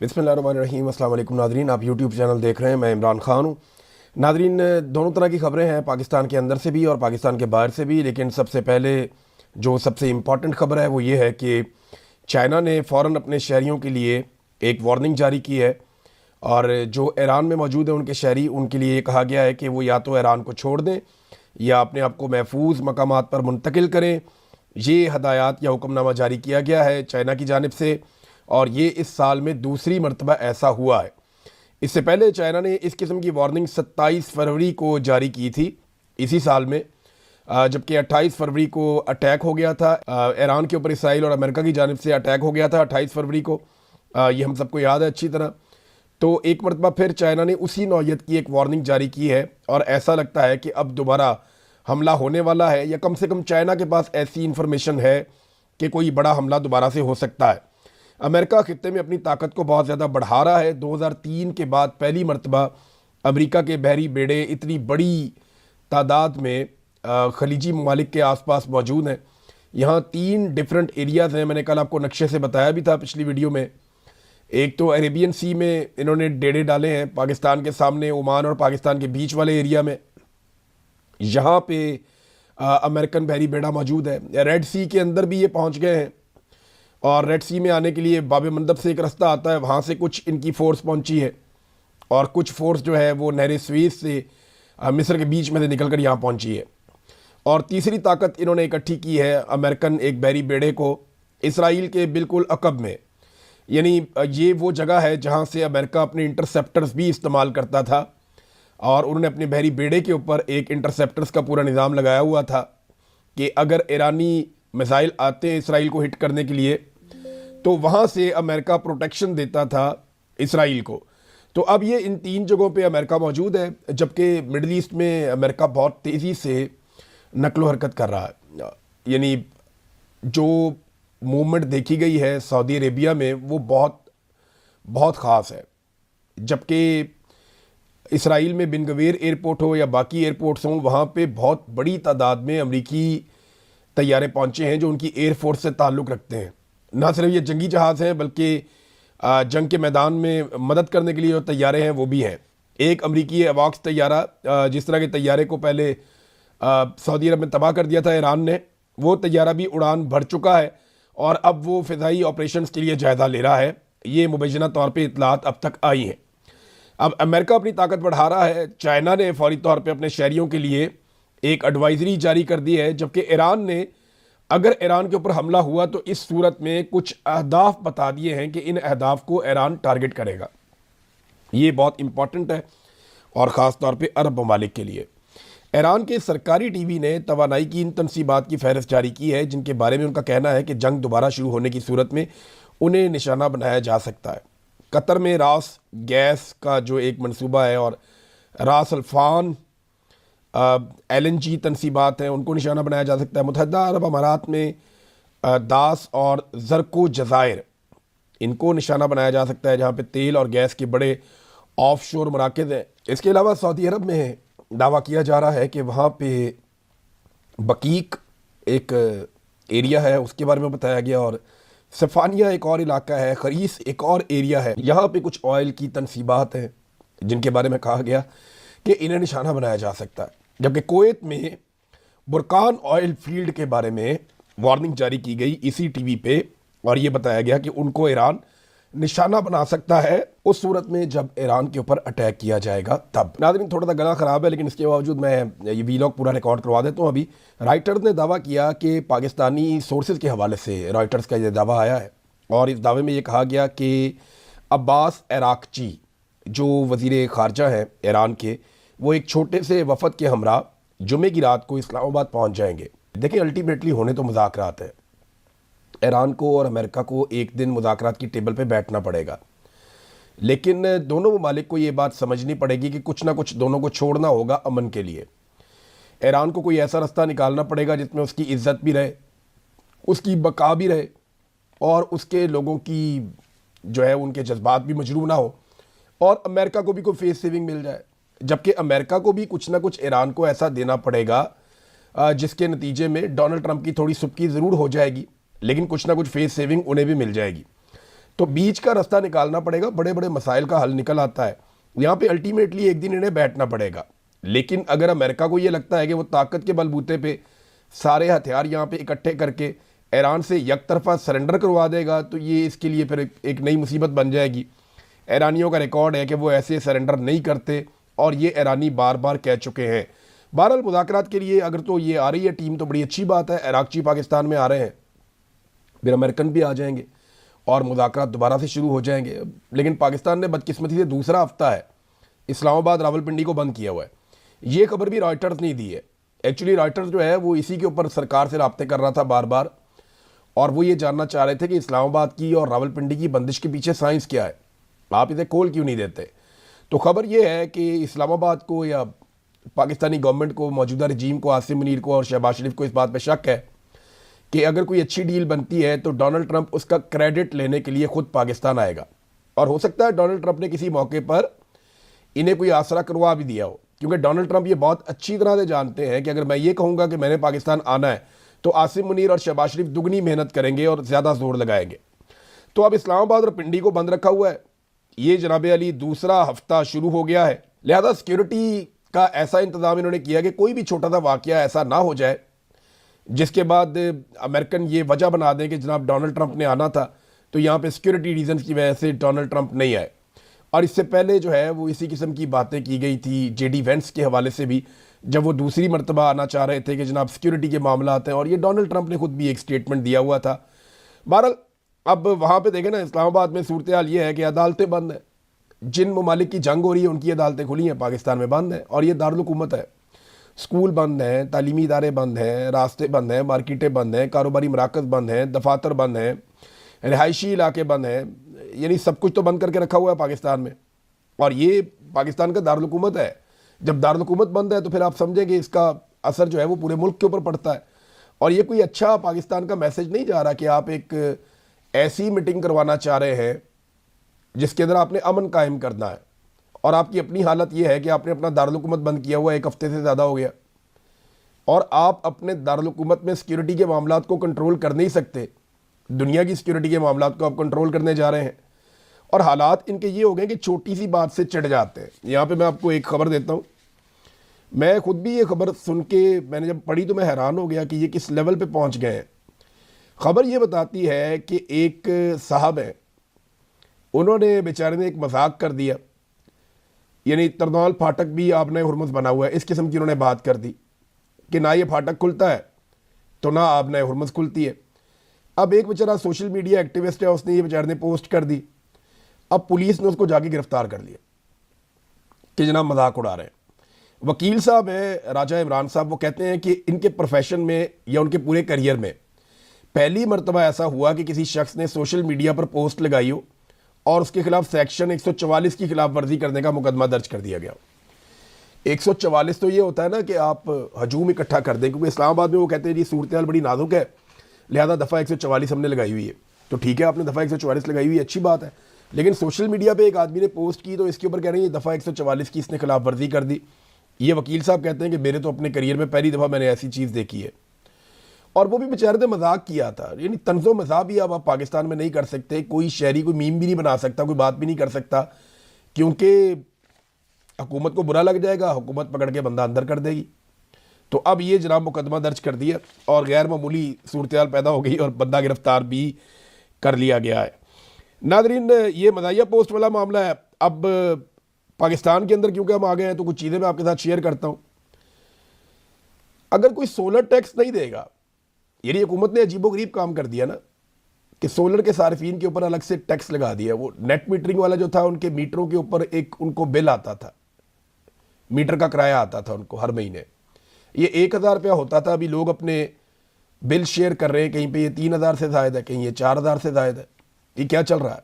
बिस्मिल्लाहिर्रहमानिर्रहीम। अस्सलाम वालेकुम नादरीन, आप यूट्यूब चैनल देख रहे हैं। मैं इमरान ख़ान हूँ। नादरीन, दोनों तरह की ख़बरें हैं, पाकिस्तान के अंदर से भी और पाकिस्तान के बाहर से भी। लेकिन सबसे पहले जो सबसे इम्पॉर्टेंट ख़बर है वो ये है कि चाइना ने फ़ौरन अपने शहरियों के लिए एक वार्निंग जारी की है। और जो ईरान में मौजूद है उनके शहरी, उनके लिए ये कहा गया है कि वो या तो ईरान को छोड़ दें या अपने आप को महफूज मकामात पर मुंतकिल करें। ये हदायत या हुक्मनामा जारी किया गया है चाइना की जानिब से, और ये इस साल में दूसरी मरतबा ऐसा हुआ है। इससे पहले चाइना ने इस किस्म की वार्निंग 27 फरवरी को जारी की थी इसी साल में, जबकि 28 फरवरी को अटैक हो गया था ईरान के ऊपर। इसराइल और अमेरिका की जानिब से अटैक हो गया था 28 फरवरी को, ये हम सबको याद है अच्छी तरह। तो एक मरतबा फिर चाइना ने उसी नौयत की एक वार्निंग जारी की है, और ऐसा लगता है कि अब दोबारा हमला होने वाला है, या कम से कम चाइना के पास ऐसी इंफॉर्मेशन है कि कोई बड़ा हमला दोबारा से हो सकता है। अमेरिका खित्ते में अपनी ताकत को बहुत ज़्यादा बढ़ा रहा है। 2003 के बाद पहली मरतबा अमेरिका के बहरी बेड़े इतनी बड़ी तादाद में खलीजी ममालिक के आसपास मौजूद हैं। यहाँ 3 डिफरेंट एरियाज़ हैं, मैंने कल आपको नक्शे से बताया भी था पिछली वीडियो में। एक तो अरेबियन सी में इन्होंने डेरे डाले हैं, पाकिस्तान के सामने ओमान और पाकिस्तान के बीच वाले एरिया में। यहाँ पे अमेरिकन बहरी बेड़ा मौजूद है। रेड सी के अंदर भी ये पहुँच गए हैं, और रेड सी में आने के लिए बाब मंदब से एक रास्ता आता है, वहाँ से कुछ इनकी फ़ोर्स पहुँची है, और कुछ फ़ोर्स जो है वो नहर स्वेज़ से मिस्र के बीच में से निकल कर यहाँ पहुँची है। और तीसरी ताकत इन्होंने इकट्ठी की है अमेरिकन एक बहरी बेड़े को इसराइल के बिल्कुल अकब में, यानी ये वो जगह है जहाँ से अमेरिका अपने इंटरसेप्टर्स भी इस्तेमाल करता था, और उन्होंने अपने बहरी बेड़े के ऊपर एक इंटरसेप्टर्स का पूरा निज़ाम लगाया हुआ था कि अगर ईरानी मिसाइल आते हैं इसराइल को हिट करने के लिए, तो वहाँ से अमेरिका प्रोटेक्शन देता था इसराइल को। तो अब ये इन 3 जगहों पे अमेरिका मौजूद है, जबकि मिडल ईस्ट में अमेरिका बहुत तेज़ी से नकलो हरकत कर रहा है। यानी जो मूवमेंट देखी गई है सऊदी अरेबिया में वो बहुत बहुत ख़ास है। जबकि इसराइल में बिन गवीर एयरपोर्ट हो या बाकी एयरपोर्ट्स हों, वहाँ पे बहुत बड़ी तादाद में अमरीकी तैयारे पहुँचे हैं जो उनकी एयरफोर्स से ताल्लुक़ रखते हैं। ना सिर्फ ये जंगी जहाज़ हैं, बल्कि जंग के मैदान में मदद करने के लिए जो तैयारे हैं वो भी हैं। एक अमरीकी अवाक्स तैयारा, जिस तरह के तैयारे को पहले सऊदी अरब में तबाह कर दिया था ईरान ने, वो तैयारा भी उड़ान भर चुका है, और अब वो फ़िज़ाई ऑपरेशंस के लिए जायज़ा ले रहा है। ये मुबैना तौर पे इतलात अब तक आई हैं। अब अमेरिका अपनी ताकत बढ़ा रहा है। चाइना ने फौरी तौर पे अपने शहरियों के लिए एक एडवाइजरी जारी कर दी है, जबकि ईरान ने अगर ईरान के ऊपर हमला हुआ तो इस सूरत में कुछ अहदाफ बता दिए हैं कि इन अहदाफ को ईरान टारगेट करेगा। ये बहुत इंपॉर्टेंट है, और ख़ास तौर पे अरब ममालिक के लिए। ईरान के सरकारी टीवी ने तवानाई की इन तनसीबात की फहरिस्त जारी की है, जिनके बारे में उनका कहना है कि जंग दोबारा शुरू होने की सूरत में उन्हें निशाना बनाया जा सकता है। कतर में रास गैस का जो एक मनसूबा है, और रास अल्फान LNG तनसीबात हैं, उनको निशाना बनाया जा सकता है। मुत्तहिदा अरब अमारात में दास और ज़रको जज़ायर, इनको निशाना बनाया जा सकता है, जहाँ पे तेल और गैस के बड़े ऑफशोर मराकज़ हैं। इसके अलावा सऊदी अरब में दावा किया जा रहा है कि वहाँ पे बकीक एक एरिया है, उसके बारे में बताया गया, और सफ़ानिया एक और इलाका है, खरीस एक और एरिया है। यहाँ पे कुछ ऑयल की तनसीबात हैं जिनके बारे में कहा गया कि इन्हें निशाना बनाया जा सकता है। जबकि कुवैत में बुरकान ऑयल फील्ड के बारे में वार्निंग जारी की गई इसी टीवी पे, और ये बताया गया कि उनको ईरान निशाना बना सकता है उस सूरत में जब ईरान के ऊपर अटैक किया जाएगा तब। नाज़रीन, थोड़ा सा गला ख़राब है, लेकिन इसके बावजूद मैं ये वीलॉग पूरा रिकॉर्ड करवा देता हूँ। अभी राइटर्स ने दावा किया कि पाकिस्तानी सोर्सेज के हवाले से रॉयटर्स का ये दावा आया है, और इस दावे में ये कहा गया कि अब्बास अराक्ची जो वज़ीर ख़ारजा हैं ईरान के, वो एक छोटे से वफ़द के हमरा जुमे की रात को इस्लामाबाद पहुँच जाएंगे। देखिए, अल्टीमेटली होने तो मुज़ाकरात है। ईरान को और अमेरिका को एक दिन मुज़ाकरात की टेबल पे बैठना पड़ेगा, लेकिन दोनों ममालिक को ये बात समझनी पड़ेगी कि कुछ ना कुछ दोनों को छोड़ना होगा अमन के लिए। ईरान को कोई ऐसा रास्ता निकालना पड़ेगा जिसमें उसकी इज़्ज़त भी रहे, उसकी बका भी रहे, और उसके लोगों की जो है उनके जज्बात भी मजरूह ना हो, और अमेरिका को भी कोई फेस सेविंग मिल जाए। जबकि अमेरिका को भी कुछ ना कुछ ईरान को ऐसा देना पड़ेगा जिसके नतीजे में डोनाल्ड ट्रंप की थोड़ी सुबकी ज़रूर हो जाएगी, लेकिन कुछ ना कुछ फेस सेविंग उन्हें भी मिल जाएगी। तो बीच का रास्ता निकालना पड़ेगा, बड़े बड़े मसाइल का हल निकल आता है। यहाँ पे अल्टीमेटली एक दिन इन्हें बैठना पड़ेगा। लेकिन अगर अमेरिका को ये लगता है कि वो ताकत के बलबूते पे सारे हथियार यहाँ पे इकट्ठे करके ईरान से एक तरफा सरेंडर करवा देगा, तो ये इसके लिए फिर एक नई मुसीबत बन जाएगी। ईरानियों का रिकॉर्ड है कि वो ऐसे सरेंडर नहीं करते और ये ईरानी बार बार कह चुके हैं। बहरहाल मुज़ाकरात के लिए अगर तो ये आ रही है टीम तो बड़ी अच्छी बात है। इराक़ची पाकिस्तान में आ रहे हैं, फिर अमेरिकन भी आ जाएंगे और मुज़ाकरात दोबारा से शुरू हो जाएंगे। लेकिन पाकिस्तान ने बदकिस्मती से दूसरा हफ्ता है इस्लामाबाद रावलपिंडी को बंद किया हुआ है। ये खबर भी रॉयटर्स ने दी है। एक्चुअली रॉयटर्स जो है वो इसी के ऊपर सरकार से रब्ते कर रहा था बार बार, और वो ये जानना चाह रहे थे कि इस्लामाबाद की और रावलपिंडी की बंदिश के पीछे साइंस क्या है, आप इसे खोल क्यों नहीं देते। तो खबर ये है कि इस्लामाबाद को या पाकिस्तानी गवर्नमेंट को, मौजूदा रजीम को, आसिम मुनीर को और शहबाज शरीफ को इस बात पे शक है कि अगर कोई अच्छी डील बनती है तो डोनाल्ड ट्रंप उसका क्रेडिट लेने के लिए खुद पाकिस्तान आएगा। और हो सकता है डोनाल्ड ट्रंप ने किसी मौके पर इन्हें कोई आसरा करवा भी दिया हो, क्योंकि डोनाल्ड ट्रंप ये बहुत अच्छी तरह से जानते हैं कि अगर मैं ये कहूँगा कि मैंने पाकिस्तान आना है तो आसिम मुनीर और शहबाज शरीफ दुगनी मेहनत करेंगे और ज़्यादा जोर लगाएंगे। तो अब इस्लामाबाद और पिंडी को बंद रखा हुआ है। ये जनाब अली दूसरा हफ्ता शुरू हो गया है, लिहाजा सिक्योरिटी का ऐसा इंतज़ाम इन्होंने किया कि कोई भी छोटा सा वाक़या ऐसा ना हो जाए जिसके बाद अमेरिकन ये वजह बना दें कि जनाब डोनाल्ड ट्रंप ने आना था तो यहाँ पे सिक्योरिटी रीजंस की वजह से डोनाल्ड ट्रंप नहीं आए। और इससे पहले जो है वो इसी किस्म की बातें की गई थी जेडी वेंस के हवाले से भी, जब वो दूसरी मरतबा आना चाह रहे थे कि जनाब सिक्योरिटी के मामला आते हैं, और ये डोनाल्ड ट्रंप ने खुद भी एक स्टेटमेंट दिया हुआ था। बहरहाल अब वहाँ पे देखें ना, इस्लामाबाद में सूरत हाल ये है कि अदालतें बंद हैं। जिन ममालिक की जंग हो रही है उनकी अदालतें खुली हैं, पाकिस्तान में बंद हैं, और ये दारुल हुकूमत है। स्कूल बंद हैं, तालीमी इदारे बंद हैं, रास्ते बंद हैं, मार्केटें बंद हैं, कारोबारी मराकज़ बंद हैं, दफातर बंद हैं, रिहायशी इलाके बंद हैं, यानी सब कुछ तो बंद करके रखा हुआ है पाकिस्तान में। और ये पाकिस्तान का दारुल हुकूमत है। जब दारुल हुकूमत बंद है तो फिर आप समझेंगे इसका असर जो है वो पूरे मुल्क के ऊपर पड़ता है। और ये कोई अच्छा पाकिस्तान का मैसेज नहीं जा रहा कि आप एक ऐसी मीटिंग करवाना चाह रहे हैं जिसके अंदर आपने अमन कायम करना है, और आपकी अपनी हालत यह है कि आपने अपना दारुल हुकूमत बंद किया हुआ 1 हफ्ते से ज़्यादा हो गया, और आप अपने दारुल हुकूमत में सिक्योरिटी के मामलात को कंट्रोल कर नहीं सकते। दुनिया की सिक्योरिटी के मामलात को आप कंट्रोल करने जा रहे हैं, और हालात इनके ये हो गए कि छोटी सी बात से चिढ़ जाते हैं। यहाँ पे मैं आपको एक खबर देता हूँ। मैं खुद भी ये खबर सुन के मैंने जब पढ़ी तो मैं हैरान हो गया कि ये किस लेवल पे पहुँच गए हैं। खबर ये बताती है कि एक साहब हैं, उन्होंने बेचारे ने एक मजाक कर दिया, यानी तरनौल फाटक भी आपने हुरमुज़ बना हुआ है, इस किस्म की उन्होंने बात कर दी कि ना ये फाटक खुलता है तो ना आपने हुरमुज़ खुलती है। अब एक बेचारा सोशल मीडिया एक्टिविस्ट है, उसने ये बेचारे ने पोस्ट कर दी। अब पुलिस ने उसको जाके गिरफ्तार कर लिया कि जनाब मजाक उड़ा रहे हैं। वकील साहब है राजा इमरान साहब, वो कहते हैं कि इनके प्रोफेशन में या उनके पूरे करियर में पहली मरतबा ऐसा हुआ कि किसी शख्स ने सोशल मीडिया पर पोस्ट लगाई हो और उसके खिलाफ सेक्शन 144 की खिलाफ वर्जी करने का मुकदमा दर्ज कर दिया गया। 144 तो ये होता है ना कि आप हजूम इकट्ठा कर दें, क्योंकि इस्लामाबाद में वो कहते हैं जी सूरत हाल बड़ी नाजुक है, लिहाजा दफ़ा 144 हमने लगाई हुई है। तो ठीक है, आपने दफ़ा 144 लगाई हुई है, अच्छी बात है। लेकिन सोशल मीडिया पे एक आदमी ने पोस्ट की तो इसके ऊपर कह रहे हैं ये दफ़ा 144 की इसने खिलाफ वर्जी कर दी। ये वकील साहब कहते हैं कि मेरे तो अपने करियर में पहली दफ़ा मैंने ऐसी चीज़ देखी है, और वो भी बेचारे ने मजाक किया था। यानी तंज़ो मज़ाक भी अब आप पाकिस्तान में नहीं कर सकते, कोई शहरी कोई मीम भी नहीं बना सकता, कोई बात भी नहीं कर सकता, क्योंकि हुकूमत को बुरा लग जाएगा, हुकूमत पकड़ के बंदा अंदर कर देगी। तो अब ये जनाब मुकदमा दर्ज कर दिया और गैर मामूली सूरत हाल पैदा हो गई और बंदा गिरफ्तार भी कर लिया गया है। नादरीन, ये मज़ाहिया पोस्ट वाला मामला है। अब पाकिस्तान के अंदर क्योंकि हम आ गए हैं तो कुछ चीज़ें मैं आपके साथ शेयर करता हूँ। अगर कोई सोलर टैक्स नहीं देगा, यानी हुकूमत ने अजीबोगरीब काम कर दिया ना कि सोलर के सार्फिन के ऊपर अलग से टैक्स लगा दिया। वो नेट मीटरिंग वाला जो था, उनके मीटरों के ऊपर एक उनको बिल आता था, मीटर का किराया आता था उनको हर महीने, ये 1000 रुपया होता था। अभी लोग अपने बिल शेयर कर रहे हैं, कहीं पे ये 3000 से ज़ायद है, कहीं ये 4000 से ज़ायद है। ये क्या चल रहा है?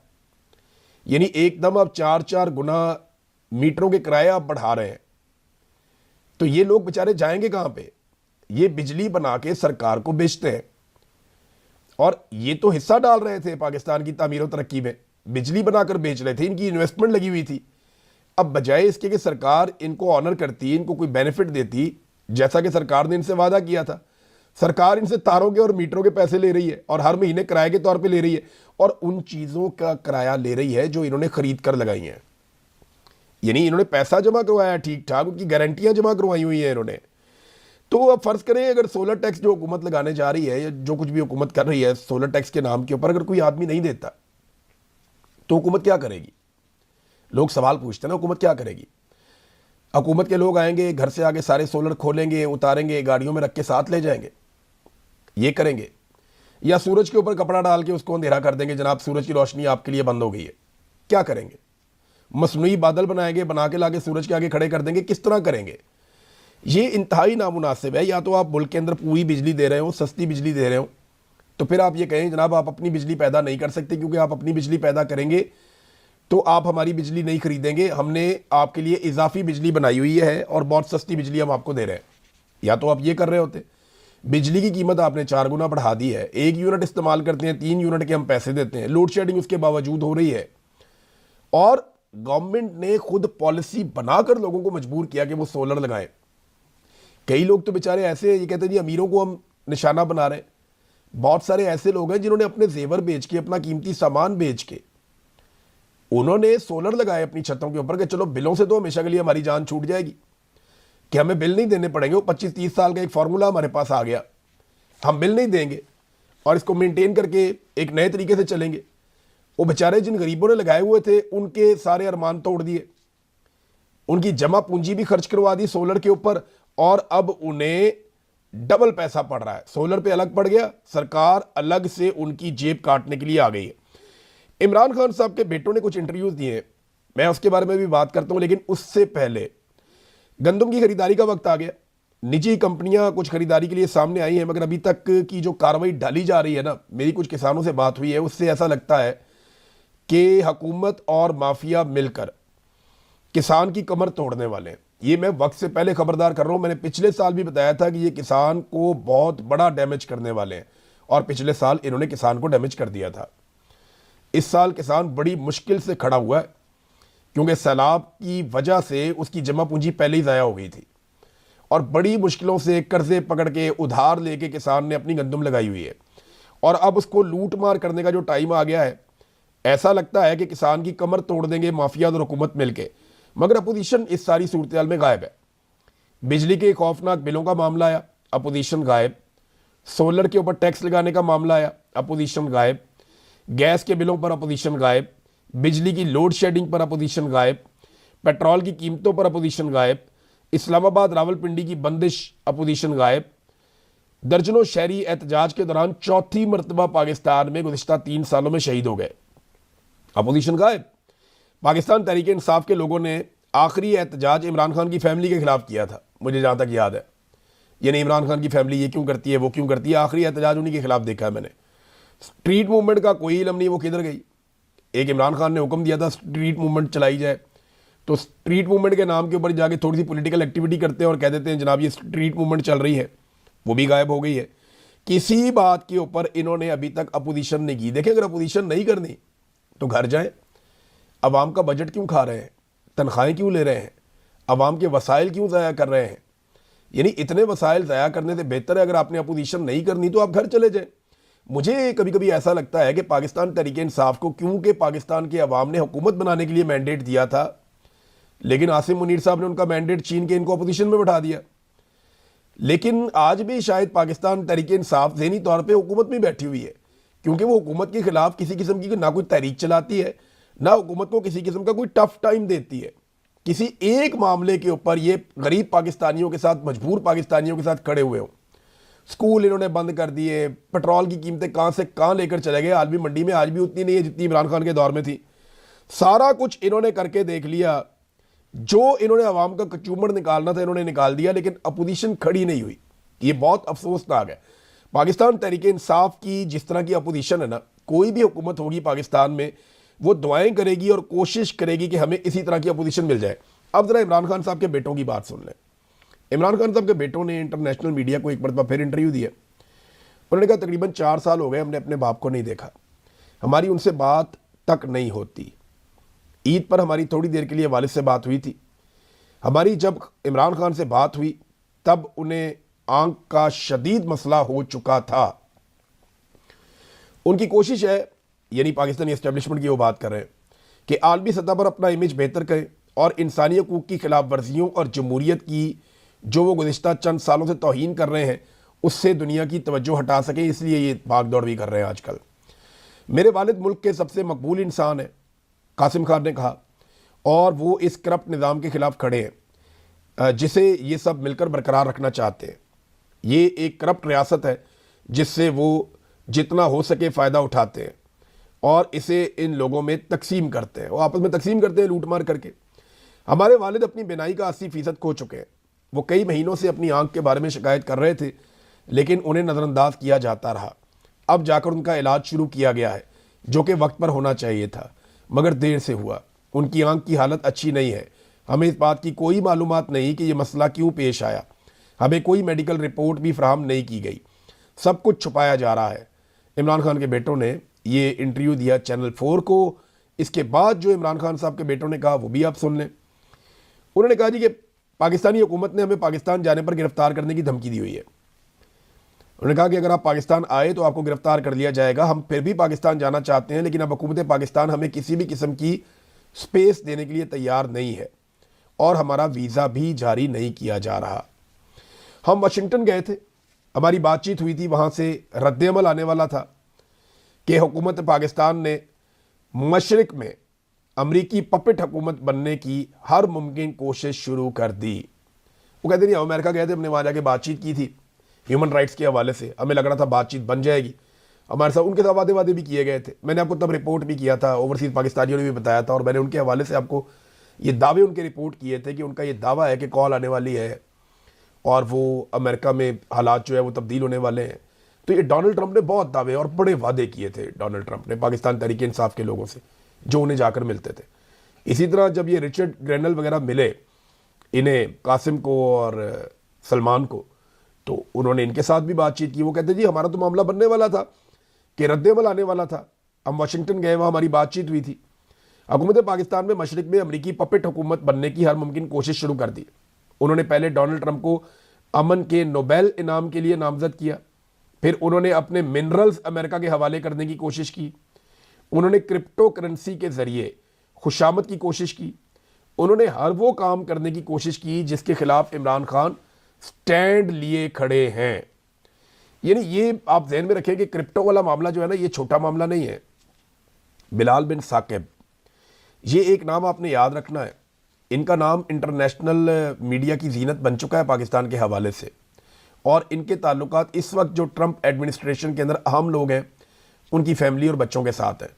यानी एकदम आप 4-4 गुना मीटरों के किराए आप बढ़ा रहे हैं। तो ये लोग बेचारे जाएंगे कहाँ पे? ये बिजली बना के सरकार को बेचते हैं, और ये तो हिस्सा डाल रहे थे पाकिस्तान की तामीर और तरक्की में, बिजली बनाकर बेच रहे थे, इनकी इन्वेस्टमेंट लगी हुई थी। अब बजाय इसके कि सरकार इनको ऑनर करती, इनको कोई बेनिफिट देती, जैसा कि सरकार ने इनसे वादा किया था, सरकार इनसे तारों के और मीटरों के पैसे ले रही है और हर महीने किराए के तौर पे ले रही है, और उन चीज़ों का किराया ले रही है जो इन्होंने खरीद कर लगाई हैं। यानी इन्होंने पैसा जमा करवाया ठीक ठाक, उनकी गारंटियां जमा करवाई हुई हैं इन्होंने। तो अब फर्ज करें अगर सोलर टैक्स जो हुकूमत लगाने जा रही है या जो कुछ भी हुकूमत कर रही है सोलर टैक्स के नाम के ऊपर, अगर कोई आदमी नहीं देता तो हुकूमत क्या करेगी? लोग सवाल पूछते हैं ना, हुकूमत क्या करेगी? हुकूमत के लोग आएंगे, घर से आगे सारे सोलर खोलेंगे, उतारेंगे, गाड़ियों में रख के साथ ले जाएंगे, ये करेंगे? या सूरज के ऊपर कपड़ा डाल के उसको अंधेरा कर देंगे, जनाब सूरज की रोशनी आपके लिए बंद हो गई है, क्या करेंगे? मसनूई बादल बनाएंगे, बना के लाके सूरज के आगे खड़े कर देंगे, किस तरह करेंगे? ये इंतहाई नामुनासिब है। या तो आप मुल्क के अंदर पूरी बिजली दे रहे हो, सस्ती बिजली दे रहे हो, तो फिर आप ये कहें जनाब आप अपनी बिजली पैदा नहीं कर सकते, क्योंकि आप अपनी बिजली पैदा करेंगे तो आप हमारी बिजली नहीं खरीदेंगे, हमने आपके लिए इजाफी बिजली बनाई हुई है और बहुत सस्ती बिजली हम आपको दे रहे हैं। या तो आप ये कर रहे होते, बिजली की कीमत आपने 4 गुना बढ़ा दी है, 1 यूनिट इस्तेमाल करते हैं 3 यूनिट के हम पैसे देते हैं, लोड शेडिंग उसके बावजूद हो रही है, और गवर्नमेंट ने खुद पॉलिसी बनाकर लोगों को मजबूर किया कि वो सोलर लगाएं। कई लोग तो बेचारे ऐसे हैं, ये कहते हैं जी अमीरों को हम निशाना बना रहे हैं। बहुत सारे ऐसे लोग हैं जिन्होंने अपने जेवर बेच के, अपना कीमती सामान बेच के, उन्होंने सोलर लगाए अपनी छतों के ऊपर कि चलो बिलों से तो हमेशा के लिए हमारी जान छूट जाएगी, कि हमें बिल नहीं देने पड़ेंगे। वो 25-30 साल का एक फार्मूला हमारे पास आ गया, हम बिल नहीं देंगे और इसको मेंटेन करके एक नए तरीके से चलेंगे। वो बेचारे जिन गरीबों ने लगाए हुए थे उनके सारे अरमान तोड़ दिए, उनकी जमा पूंजी भी खर्च करवा दी सोलर के ऊपर, और अब उन्हें डबल पैसा पड़ रहा है। सोलर पे अलग पड़ गया, सरकार अलग से उनकी जेब काटने के लिए आ गई है। इमरान खान साहब के बेटों ने कुछ इंटरव्यूज दिए हैं, मैं उसके बारे में भी बात करता हूं, लेकिन उससे पहले गंदम की खरीदारी का वक्त आ गया। निजी कंपनियां कुछ खरीदारी के लिए सामने आई हैं, मगर अभी तक की जो कार्रवाई डाली जा रही है ना, मेरी कुछ किसानों से बात हुई है, उससे ऐसा लगता है कि हुकूमत और माफिया मिलकर किसान की कमर तोड़ने वाले हैं। ये मैं वक्त से पहले खबरदार कर रहा हूं, मैंने पिछले साल भी बताया था कि ये किसान को बहुत बड़ा डैमेज करने वाले हैं, और पिछले साल इन्होंने किसान को डैमेज कर दिया था। इस साल किसान बड़ी मुश्किल से खड़ा हुआ है, क्योंकि सैलाब की वजह से उसकी जमा पूंजी पहले ही ज़ाया हो गई थी, और बड़ी मुश्किलों से कर्जे पकड़ के उधार लेके किसान ने अपनी गंदम लगाई हुई है, और अब उसको लूट मार करने का जो टाइम आ गया है, ऐसा लगता है कि किसान की कमर तोड़ देंगे माफिया और हुकूमत मिलके। मगर अपोजिशन इस सारी सूरत में गायब है। बिजली के खौफनाक बिलों का मामला आया, अपोजिशन गायब। सोलर के ऊपर टैक्स लगाने का मामला आया, अपोजिशन गायब। गैस के बिलों पर अपोजिशन गायब, बिजली की लोड शेडिंग पर अपोजिशन गायब, पेट्रोल की कीमतों पर अपोजिशन गायब, इस्लामाबाद रावलपिंडी की बंदिश अपोजिशन गायब। दर्जनों शहरी एहतजाज के दौरान चौथी मरतबा पाकिस्तान में गुज़िश्ता 3 सालों में शहीद हो गए, अपोजिशन गायब। पाकिस्तान तहरीक इंसाफ के लोगों ने आखिरी एहतजाज इमरान खान की फैमिली के खिलाफ किया था, मुझे जहाँ तक याद है। यानी इमरान खान की फैमिली ये क्यों करती है, वो क्यों करती है, आखिरी एहतजाज उन्हीं के खिलाफ देखा है मैंने। स्ट्रीट मूवमेंट का कोई इलम नहीं वो किधर गई। एक इमरान खान ने हुक्म दिया था स्ट्रीट मूवमेंट चलाई जाए, तो स्ट्रीट मूवमेंट के नाम के ऊपर जाके थोड़ी सी पॉलिटिकल एक्टिविटी करते हैं और कह देते हैं जनाब ये स्ट्रीट मूवमेंट चल रही है, वो भी गायब हो गई है। किसी बात के ऊपर इन्होंने अभी तक अपोजिशन नहीं की। देखें, अगर अपोजिशन नहीं करनी तो घर जाएं। अवाम का बजट क्यों खा रहे हैं, तनख्वाहें क्यों ले रहे हैं, अवाम के वसाइल क्यों ज़ाया कर रहे हैं? यानी इतने वसाइल ज़ाया करने से बेहतर है अगर आपने अपोजिशन नहीं करनी तो आप घर चले जाएं। मुझे कभी कभी ऐसा लगता है कि पाकिस्तान तहरीक इंसाफ को, क्योंकि पाकिस्तान के अवाम ने हुकूमत बनाने के लिए मैंडेट दिया था, लेकिन आसिम मुनीर साहब ने उनका मैंडेट छीन के इनको अपोजिशन में बैठा दिया। लेकिन आज भी शायद पाकिस्तान तहरीक इंसाफ ज़हनी तौर पर हुकूमत में बैठी हुई है, क्योंकि वो हुकूमत के खिलाफ किसी किस्म की ना कोई तहरीक चलाती है, ना हुकूमत को किसी किस्म का कोई टफ टाइम देती है। किसी एक मामले के ऊपर ये गरीब पाकिस्तानियों के साथ, मजबूर पाकिस्तानियों के साथ खड़े हुए हो। स्कूल इन्होंने बंद कर दिए, पेट्रोल की कीमतें कहाँ से कहाँ लेकर चले गए। आलमी मंडी में आज भी उतनी नहीं है जितनी इमरान खान के दौर में थी। सारा कुछ इन्होंने करके देख लिया, जो इन्होंने अवाम का कचूमर निकालना था इन्होंने निकाल दिया, लेकिन अपोजिशन खड़ी नहीं हुई। ये बहुत अफसोसनाक है। पाकिस्तान तहरीक इंसाफ की जिस तरह की अपोजिशन है ना, कोई भी हुकूमत होगी पाकिस्तान में वो दुआएं करेगी और कोशिश करेगी कि हमें इसी तरह की अपोजिशन मिल जाए। अब जरा इमरान खान साहब के बेटों की बात सुन लें। इमरान खान साहब के बेटों ने इंटरनेशनल मीडिया को एक मरतबा फिर इंटरव्यू दिया। उन्होंने कहा तकरीबन 4 साल हो गए हमने अपने बाप को नहीं देखा, हमारी उनसे बात तक नहीं होती। ईद पर हमारी थोड़ी देर के लिए वालिद से बात हुई थी, हमारी जब इमरान खान से बात हुई तब उन्हें 2 दिन बाद वालिद से बात हुई। 4 साल हो गए हमने अपने बाप को नहीं देखा, हमारी उनसे बात तक नहीं होती। ईद पर हमारी थोड़ी देर के लिए वालिद से बात हुई थी, हमारी जब इमरान खान से बात हुई तब उन्हें आंख का शदीद मसला हो चुका था। उनकी कोशिश है, यानी पाकिस्तानी एस्टेब्लिशमेंट की वो बात कर रहे हैं, कि आलमी सतह पर अपना इमेज बेहतर करें और इंसानी हकूक़ की खिलाफ वर्जियों और जमहूरियत की जो वो गुज़िश्ता चंद सालों से तौहीन कर रहे हैं उससे दुनिया की तवज्जो हटा सकें, इसलिए ये भाग दौड़ भी कर रहे हैं आजकल। मेरे वालिद मुल्क के सबसे मकबूल इंसान हैं, कासिम खान ने कहा, और वो इस करप्ट निज़ाम के ख़िलाफ़ खड़े हैं जिसे ये सब मिलकर बरकरार रखना चाहते हैं। ये एक करप्ट रियासत है जिससे वो जितना हो सके फ़ायदा उठाते हैं और इसे इन लोगों में तकसीम करते हैं, वो आपस में तकसीम करते हैं लूट मार करके। हमारे वालिद अपनी बिनाई का 80% खो चुके हैं। वो कई महीनों से अपनी आंख के बारे में शिकायत कर रहे थे, लेकिन उन्हें नज़रअंदाज किया जाता रहा। अब जाकर उनका इलाज शुरू किया गया है, जो कि वक्त पर होना चाहिए था, मगर देर से हुआ। उनकी आंख की हालत अच्छी नहीं है। हमें इस बात की कोई मालूमात नहीं कि यह मसला क्यों पेश आया। हमें कोई मेडिकल रिपोर्ट भी फराहम नहीं की गई। सब कुछ छुपाया जा रहा है। इमरान खान के बेटों ने ये इंटरव्यू दिया चैनल 4 को। इसके बाद जो इमरान खान साहब के बेटों ने कहा वो भी आप सुन लें। उन्होंने कहा जी कि पाकिस्तानी हुकूमत ने हमें पाकिस्तान जाने पर गिरफ्तार करने की धमकी दी हुई है। उन्होंने कहा कि अगर आप पाकिस्तान आए तो आपको गिरफ्तार कर लिया जाएगा। हम फिर भी पाकिस्तान जाना चाहते हैं, लेकिन अब हुकूमत पाकिस्तान हमें किसी भी किस्म की स्पेस देने के लिए तैयार नहीं है और हमारा वीज़ा भी जारी नहीं किया जा रहा। हम वाशिंगटन गए थे, हमारी बातचीत हुई थी, वहाँ से रद्द-ए-अमल आने वाला था कि हुकूमत पाकिस्तान ने मशरिक में अमरीकी पपेट हुकूमत बनने की हर मुमकिन कोशिश शुरू कर दी। वो कहते नहीं, हम अमेरिका गए थे, हमने वहाँ जाके बातचीत की थी ह्यूमन राइट्स के हवाले से, हमें लग रहा था बातचीत बन जाएगी। हमारे साथ उनके साथ वादे भी किए गए थे। मैंने आपको तब रिपोर्ट भी किया था, ओवरसीज़ पाकिस्तानियों ने भी बताया था, और मैंने उनके हवाले से आपको ये दावे उनके रिपोर्ट किए थे कि उनका ये दावा है कि कॉल आने वाली है और वो अमेरिका में हालात जो है वो तब्दील होने वाले हैं। तो ये डोनाल्ड ट्रंप ने बहुत दावे और बड़े वादे किए थे डोनाल्ड ट्रंप ने पाकिस्तान तहरीक इंसाफ के लोगों से, जो उन्हें जाकर मिलते थे। इसी तरह जब ये रिचर्ड ग्रेनल वगैरह मिले इन्हें, कासिम को और सलमान को, तो उन्होंने इनके साथ भी बातचीत की। वो कहते जी हमारा तो मामला बनने वाला था कि रद्द-ए-अमल आने वाला था। हम वाशिंगटन गए, वहाँ हमारी बातचीत हुई थी। हुकूमत पाकिस्तान में मशरिक में अमरीकी पपेट हुकूमत बनने की हर मुमकिन कोशिश शुरू कर दी। उन्होंने पहले डोनाल्ड ट्रंप को अमन के नोबेल इनाम के लिए नामजद किया, फिर उन्होंने अपने मिनरल्स अमेरिका के हवाले करने की कोशिश की। उन्होंने क्रिप्टो करेंसी के ज़रिए खुशामद की कोशिश की। उन्होंने हर वो काम करने की कोशिश की जिसके खिलाफ इमरान खान स्टैंड लिए खड़े हैं। यानी ये आप ध्यान में रखें कि क्रिप्टो वाला मामला जो है ना, ये छोटा मामला नहीं है। बिलाल बिन साकिब, ये एक नाम आपने याद रखना है। इनका नाम इंटरनेशनल मीडिया की जीनत बन चुका है पाकिस्तान के हवाले से, और इनके ताल्लुकात इस वक्त जो ट्रंप एडमिनिस्ट्रेशन के अंदर अहम लोग हैं उनकी फैमिली और बच्चों के साथ हैं।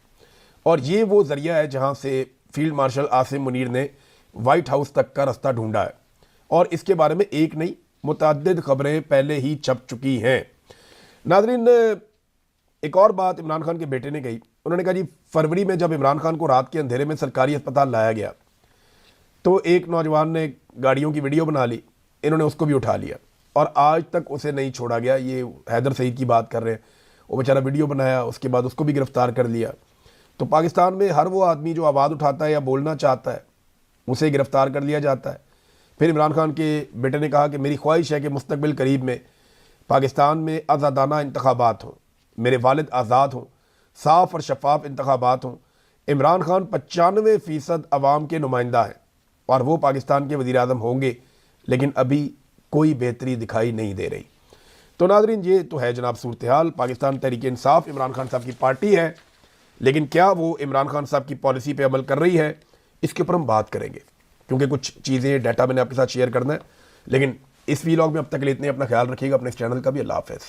और ये वो ज़रिया है जहाँ से फील्ड मार्शल आसिम मुनीर ने वाइट हाउस तक का रास्ता ढूंढा है, और इसके बारे में एक नहीं मुतअद्दिद खबरें पहले ही छप चुकी हैं। नाज़रीन, एक और बात इमरान खान के बेटे ने कही। उन्होंने कहा जी फरवरी में जब इमरान खान को रात के अंधेरे में सरकारी अस्पताल लाया गया तो एक नौजवान ने गाड़ियों की वीडियो बना ली, इन्होंने उसको भी उठा लिया और आज तक उसे नहीं छोड़ा गया। ये हैदर सईद की बात कर रहे हैं, वो बेचारा वीडियो बनाया, उसके बाद उसको भी गिरफ्तार कर लिया। तो पाकिस्तान में हर वो आदमी जो आवाज़ उठाता है या बोलना चाहता है उसे गिरफ्तार कर लिया जाता है। फिर इमरान खान के बेटे ने कहा कि मेरी ख्वाहिश है कि मुस्तकबिल करीब में पाकिस्तान में आज़ादाना इंतखाबात हों, मेरे वालिद आज़ाद हों, साफ़ और शफाफ इंतखाबात हों। इमरान खान 95% अवाम के नुमाइंदा हैं और वो पाकिस्तान के वज़ीर-ए-आज़म होंगे, लेकिन अभी कोई बेहतरी दिखाई नहीं दे रही। तो नाज़रीन, ये तो है जनाब सूरत हाल। पाकिस्तान तहरीक इंसाफ इमरान खान साहब की पार्टी है, लेकिन क्या वो इमरान खान साहब की पॉलिसी पे अमल कर रही है, इसके ऊपर हम बात करेंगे, क्योंकि कुछ चीज़ें डाटा मैंने आपके साथ शेयर करना है। लेकिन इस वीलॉग में अब तक के लिए इतने, अपना ख्याल रखिएगा, अपने इस चैनल का भी। अल्लाह हाफ़िज़।